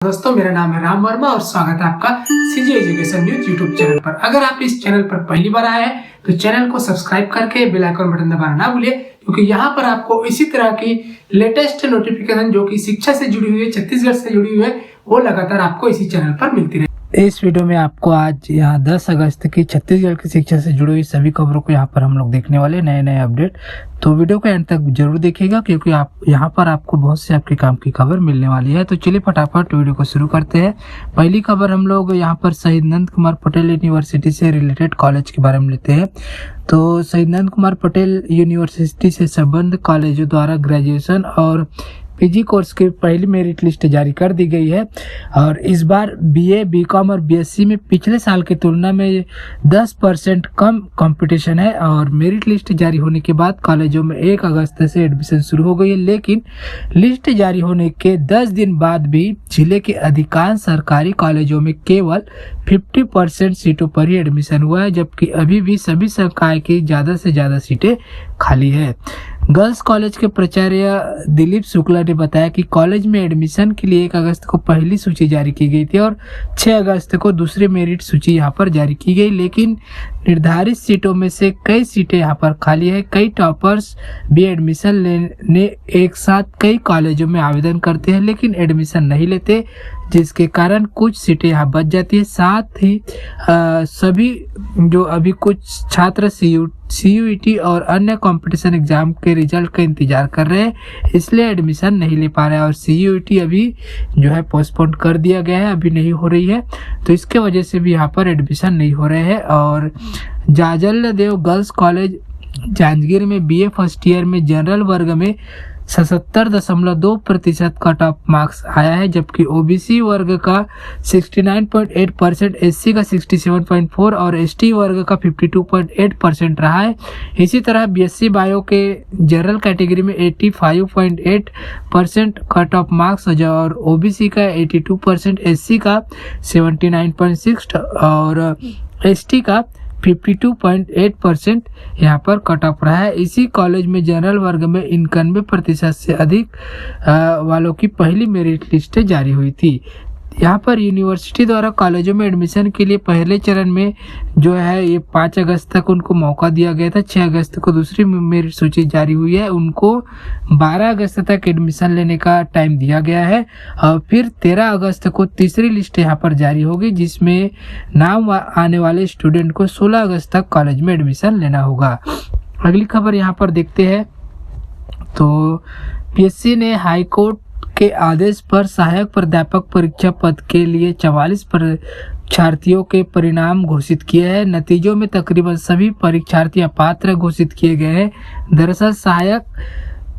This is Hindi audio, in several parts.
दोस्तों, मेरा नाम है राम वर्मा और स्वागत है आपका CG education news YouTube channel पर। अगर आप इस चैनल पर पहली बार आए हैं तो चैनल को सब्सक्राइब करके बेल आइकन बटन दबाना ना भूलिए, क्योंकि यहाँ पर आपको इसी तरह की लेटेस्ट नोटिफिकेशन जो कि शिक्षा से जुड़ी हुई है, छत्तीसगढ़ से जुड़ी हुई है, वो लगातार आपको इसी चैनल पर मिलती रहे। इस वीडियो में आपको आज यहाँ 10 अगस्त की छत्तीसगढ़ की शिक्षा से जुड़ी हुई सभी खबरों को यहाँ पर हम लोग देखने वाले नए अपडेट। तो वीडियो को एंड तक जरूर देखिएगा, क्योंकि आप यहाँ पर आपको बहुत से आपके काम की खबर मिलने वाली है। तो चलिए फटाफट वीडियो को शुरू करते हैं। पहली खबर हम लोग यहाँ पर शहीद नंद कुमार पटेल यूनिवर्सिटी से रिलेटेड कॉलेज के बारे में लेते हैं। तो शहीद नंद कुमार पटेल यूनिवर्सिटी से संबद्ध कॉलेजों द्वारा ग्रेजुएशन और पीजी कोर्स की पहली मेरिट लिस्ट जारी कर दी गई है। और इस बार बीए, बीकॉम और बीएससी में पिछले साल की तुलना में 10% कम कंपटीशन है। और मेरिट लिस्ट जारी होने के बाद कॉलेजों में 1 अगस्त से एडमिशन शुरू हो गई है, लेकिन लिस्ट जारी होने के 10 दिन बाद भी जिले के अधिकांश सरकारी कॉलेजों में केवल 50% सीटों पर ही एडमिशन हुआ है, जबकि अभी भी सभी संकाय की ज़्यादा से ज़्यादा सीटें खाली है। गर्ल्स कॉलेज के प्राचार्य दिलीप शुक्ला ने बताया कि कॉलेज में एडमिशन के लिए 1 अगस्त को पहली सूची जारी की गई थी और 6 अगस्त को दूसरी मेरिट सूची यहां पर जारी की गई, लेकिन निर्धारित सीटों में से कई सीटें यहां पर खाली है। कई टॉपर्स भी एडमिशन लेने एक साथ कई कॉलेजों में आवेदन करते हैं, लेकिन एडमिशन नहीं लेते, जिसके कारण कुछ सीटें यहाँ बच जाती है। साथ ही सभी जो अभी कुछ छात्र CUET और अन्य कंपटीशन एग्जाम के रिजल्ट का इंतजार कर रहे हैं, इसलिए एडमिशन नहीं ले पा रहे हैं। और CUET अभी जो है पोस्टपोन कर दिया गया है, अभी नहीं हो रही है, तो इसके वजह से भी यहाँ पर एडमिशन नहीं हो रहे हैं। और जाजल देव गर्ल्स कॉलेज जांजगीर में बीए फर्स्ट ईयर में जनरल वर्ग में 77.2% कट ऑफ मार्क्स आया है, जबकि ओबीसी वर्ग का 69.8%, SC का 67.4% और ST वर्ग का 52.8% रहा है। इसी तरह BSc बायो के जनरल कैटेगरी में 85.8% कट ऑफ मार्क्स और OBC का 82%, SC का 79.6% और ST का 52.8% यहाँ पर कट ऑफ रहा है। इसी कॉलेज में जनरल वर्ग में 91% से अधिक वालों की पहली मेरिट लिस्ट जारी हुई थी। यहाँ पर यूनिवर्सिटी द्वारा कॉलेजों में एडमिशन के लिए पहले चरण में जो है ये 5 अगस्त तक उनको मौका दिया गया था। 6 अगस्त को दूसरी मेरिट सूची जारी हुई है, उनको 12 अगस्त तक एडमिशन लेने का टाइम दिया गया है। और फिर 13 अगस्त को तीसरी लिस्ट यहाँ पर जारी होगी, जिसमें नाम आने वाले स्टूडेंट को 16 अगस्त तक कॉलेज में एडमिशन लेना होगा। अगली खबर यहाँ पर देखते हैं। तो PSC ने हाईकोर्ट के आदेश पर सहायक प्राध्यापक परीक्षा पद के लिए 44 परीक्षार्थियों के परिणाम घोषित किए हैं। नतीजों में तकरीबन सभी परीक्षार्थी अपात्र घोषित किए गए हैं। दरअसल सहायक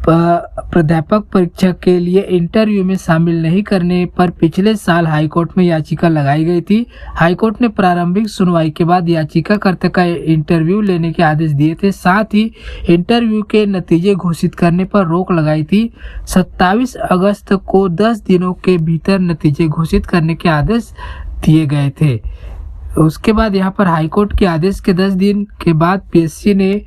प्राध्यापक परीक्षा के लिए इंटरव्यू में शामिल नहीं करने पर पिछले साल हाईकोर्ट में याचिका लगाई गई थी। हाईकोर्ट ने प्रारंभिक सुनवाई के बाद याचिकाकर्ता का इंटरव्यू लेने के आदेश दिए थे, साथ ही इंटरव्यू के नतीजे घोषित करने पर रोक लगाई थी। 27 अगस्त को 10 दिनों के भीतर नतीजे घोषित करने के आदेश दिए गए थे। उसके बाद यहाँ पर हाईकोर्ट के आदेश के 10 दिन के बाद PSC ने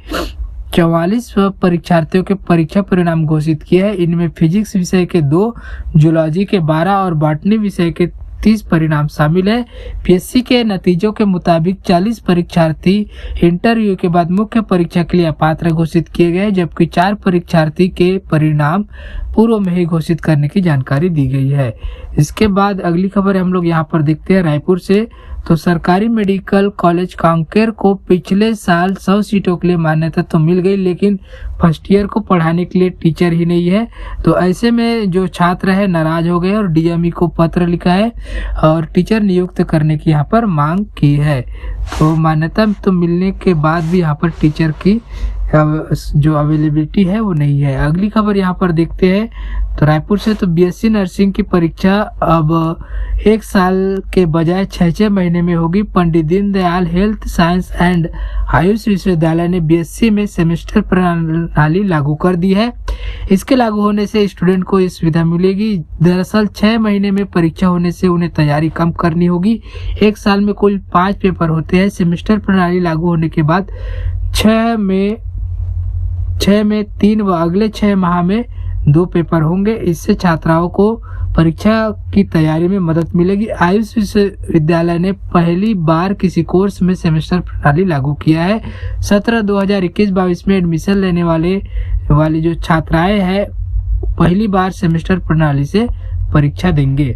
44 परीक्षार्थियों के परीक्षा परिणाम घोषित किए हैं। इनमें फिजिक्स विषय के 2, जूलॉजी के 12 और बॉटनी विषय के 30 परिणाम शामिल है। PSC के नतीजों के मुताबिक 40 परीक्षार्थी इंटरव्यू के बाद मुख्य परीक्षा के लिए अपात्र घोषित किए गए, जबकि 4 परीक्षार्थी के परिणाम पूर्व में ही घोषित करने की जानकारी दी गई है। इसके बाद अगली खबर हम लोग यहाँ पर देखते हैं रायपुर से। तो सरकारी मेडिकल कॉलेज कांकेर को पिछले साल 100 सीटों के लिए मान्यता तो मिल गई, लेकिन फर्स्ट ईयर को पढ़ाने के लिए टीचर ही नहीं है। तो ऐसे में जो छात्र है नाराज हो गए और DME को पत्र लिखा है और टीचर नियुक्त करने की यहाँ पर मांग की है। तो मान्यता तो मिलने के बाद भी यहाँ पर टीचर की जो अवेलेबिलिटी है वो नहीं है। अगली खबर यहाँ पर देखते हैं। तो रायपुर से तो BSc नर्सिंग की परीक्षा अब 1 साल के बजाय 6 महीने में होगी। Pandit Deendayal health science and Ayush विश्वविद्यालय ने BSc में सेमेस्टर प्रणाली लागू कर दी है। इसके लागू होने से स्टूडेंट को ये सुविधा मिलेगी। दरअसल 6 महीने में परीक्षा होने से उन्हें तैयारी कम करनी होगी। 1 साल में कुल 5 पेपर होते हैं। सेमेस्टर प्रणाली लागू होने के बाद 6 में 3 व अगले 6 माह में 2 पेपर होंगे। इससे छात्राओं को परीक्षा की तैयारी में मदद मिलेगी। आयुष विश्वविद्यालय ने पहली बार किसी कोर्स में सेमेस्टर प्रणाली लागू किया है। 2021-22 में एडमिशन लेने वाली जो छात्राएं हैं पहली बार सेमेस्टर प्रणाली से परीक्षा देंगे।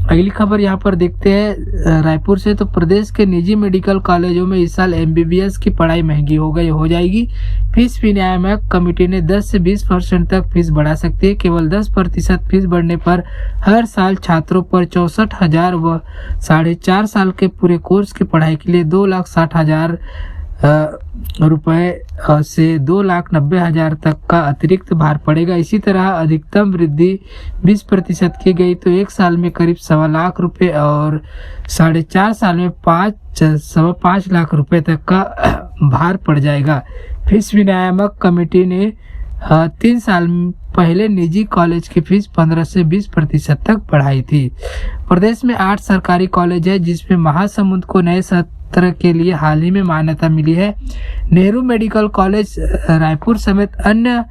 अगली खबर यहाँ पर देखते हैं रायपुर से। तो प्रदेश के निजी मेडिकल कॉलेजों में इस साल MBBS की पढ़ाई महंगी हो जाएगी। फीस विनियामक कमेटी ने 10 से 20% तक फीस बढ़ा सकती है। केवल 10% फीस बढ़ने पर हर साल छात्रों पर 64,000 व 4.5 साल के पूरे कोर्स की पढ़ाई के लिए 2,60,000 रुपए से 2,90,000 तक का अतिरिक्त भार पड़ेगा। इसी तरह अधिकतम वृद्धि 20% की गई तो एक साल में करीब 1.25 लाख रुपए और 4.5 साल में 5.25 लाख रुपए तक का भार पड़ जाएगा। फीस विनियामक कमेटी ने 3 साल पहले निजी कॉलेज की फीस 15 से 20% तक बढ़ाई थी। प्रदेश में 8 सरकारी कॉलेज है जिसमें महासमुंद को नए सत्र के लिए हाल ही में मान्यता मिली है। नेहरू मेडिकल कॉलेज रायपुर समेत अन्य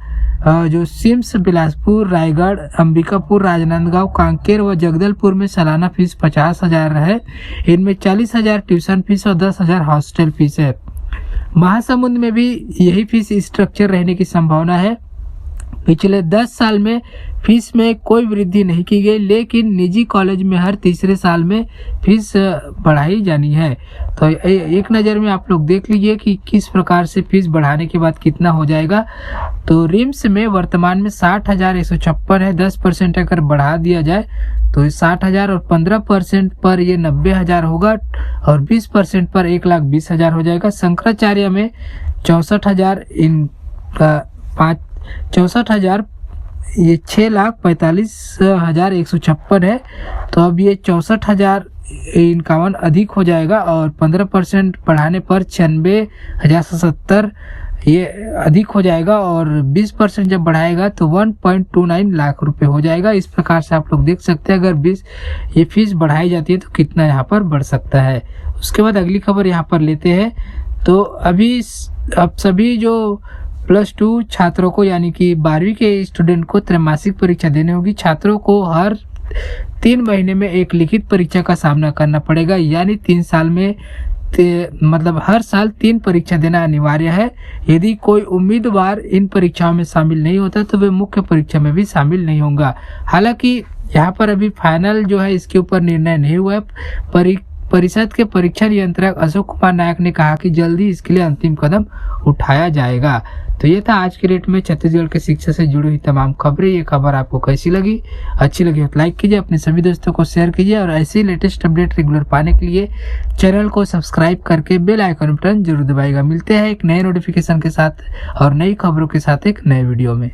जो सिम्स बिलासपुर, रायगढ़, अंबिकापुर, राजनांदगांव, कांकेर व जगदलपुर में सालाना फीस 50,000 है। इनमें 40,000 ट्यूशन फीस और 10,000 हॉस्टल फीस है। महासमुंद में भी यही फीस स्ट्रक्चर रहने की संभावना है। पिछले 10 साल में फीस में कोई वृद्धि नहीं की गई, लेकिन निजी कॉलेज में हर तीसरे साल में फीस बढ़ाई जानी है। तो एक नज़र में आप लोग देख लीजिए कि किस प्रकार से फीस बढ़ाने के बाद कितना हो जाएगा। तो रिम्स में वर्तमान में 60,156 है। 10% अगर बढ़ा दिया जाए तो 60,000 और 15% पर ये 90,000 होगा और 20% पर 1,20,000 हो जाएगा। शंकराचार्य में 64,000 64,000 ये 6,45,156 है। तो अब ये 64,051 अधिक हो जाएगा और 15% बढ़ाने पर 96,070 ये अधिक हो जाएगा और 20% जब बढ़ाएगा तो 1.29 लाख रुपए हो जाएगा। इस प्रकार से आप लोग देख सकते हैं अगर ये फीस बढ़ाई जाती है तो कितना यहाँ पर बढ़ सकता है। उसके बाद अगली खबर यहाँ पर लेते हैं। तो अब सभी जो +2 छात्रों को यानी कि 12वीं के स्टूडेंट को त्रैमासिक परीक्षा देनी होगी। छात्रों को हर 3 महीने में एक लिखित परीक्षा का सामना करना पड़ेगा, यानी 3 साल में मतलब हर साल 3 परीक्षा देना अनिवार्य है। यदि कोई उम्मीदवार इन परीक्षाओं में शामिल नहीं होता तो वे मुख्य परीक्षा में भी शामिल नहीं होगा। हालांकि यहाँ पर अभी फाइनल जो है इसके ऊपर निर्णय नहीं हुआ है। परिषद के परीक्षा नियंत्रक अशोक कुमार नायक ने कहा कि जल्दी इसके लिए अंतिम कदम उठाया जाएगा। तो ये था आज के डेट में छत्तीसगढ़ के शिक्षा से जुड़ी हुई तमाम खबरें। ये खबर आपको कैसी लगी? अच्छी लगी तो लाइक कीजिए, अपने सभी दोस्तों को शेयर कीजिए और ऐसे लेटेस्ट अपडेट रेगुलर पाने के लिए चैनल को सब्सक्राइब करके बेल आइकन बटन जरूर दबाइएगा। मिलते हैं एक नए नोटिफिकेशन के साथ और नई खबरों के साथ एक नए वीडियो में।